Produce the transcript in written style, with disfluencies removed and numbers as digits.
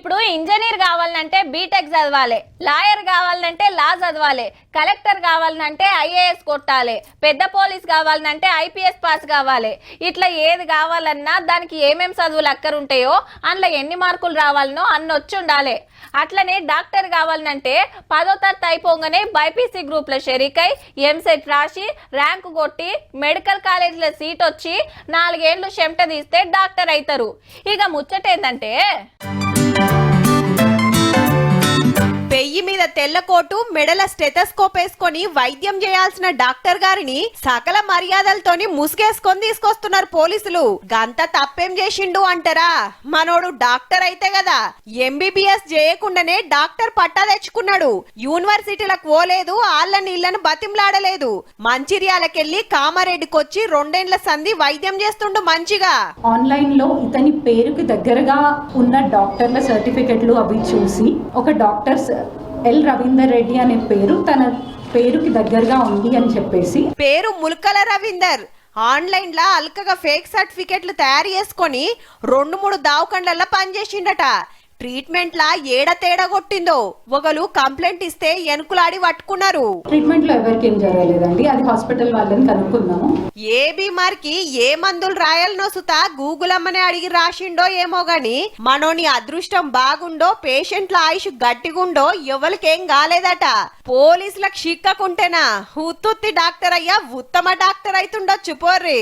ఇప్పుడు ఇంజనీర్ కావాలంటే బీటెక్ చదవాలి, లాయర్ కావాలంటే లా చదవాలి, కలెక్టర్ కావాలంటే ఐఏఎస్ కొట్టాలి, పెద్ద పోలీస్ కావాలంటే ఐపీఎస్ పాస్ కావాలి. ఇట్లా ఏది కావాలన్నా దానికి ఏమేం చదువులు అక్కరుంటాయో అందులో ఎన్ని మార్కులు రావాలనో అన్ని వచ్చి ఉండాలి. అట్లనే డాక్టర్ కావాలంటే 10వ తరగతి అయిపోగానే బైపీసీ గ్రూప్ లో షెరీకై ఎంసెట్ రాసి ర్యాంకు కొట్టి మెడికల్ కాలేజీలో సీట్ వచ్చి 4 ఏళ్ళు చెమట తీస్తే డాక్టర్ అవుతారు. ఇక ముచ్చటేందంటే పెయ్యి మీద తెల్ల కోటు మెడల స్టెథోస్కోప్ వేసుకొని వైద్యం చేయాల్సిన డాక్టర్ గారిని సకల మర్యాదలతోని ముసుగేసుకొని తీసుకొస్తున్నారు పోలీసులు. గంత తప్పేం చేసిండు అంటారా? మనోడు డాక్టర్ అయితే కదా, ఎంబీబీఎస్ చేయకుండానే డాక్టర్ పట్టా తెచ్చుకున్నాడు. యూనివర్సిటీలకు పోలేదు, ఆళ్ళని ఇళ్లను బతింలాడలేదు. మంచిర్యాలకెళ్లి కామారెడ్డికొచ్చి 2 ఏళ్ల సంధి వైద్యం చేస్తుండు మంచిగా. ఆన్లైన్ లో ఇతని పేరుకి దగ్గరగా ఉన్న డాక్టర్ల సర్టిఫికెట్లు అవి చూసి ఒక డాక్టర్ ఎల్ రవీందర్ రెడ్డి అనే పేరు తన పేరుకి దగ్గరగా ఉంది అని చెప్పేసి పేరు ముల్కల రవీందర్ ఆన్లైన్ లా అల్కగా ఫేక్ సర్టిఫికెట్లు తయారు చేసుకొని 2-3 దావకండ్ల పనిచేసిండట. ట్రీట్మెంట్ లా ఏడ తేడా కొట్టిందో ఒకరు కంప్లైంట్ ఇస్తే ఎనుకులాడి పట్టుకున్నారు. ట్రీట్మెంట్ లో ఎవరికి ఏం జరగలేదండి, అది హాస్పిటల్ వాళ్ళని కనుక్కున్నాము. ఏ బీమార్కి ఏ మందులు రాయాలనో సుతా గూగుల్ అమ్మనే అడిగి రాసిండో ఏమో గాని మనోని అదృష్టం బాగుండో పేషెంట్ల ఆయుష్ గట్టిగుండో ఎవరికేం కాలేదట. పోలీసులకు చిక్కకుంటేనా ఉత్తుత్తి డాక్టర్ అయ్యా ఉత్తమ డాక్టర్ అయితుండొచ్చు పోర్రి.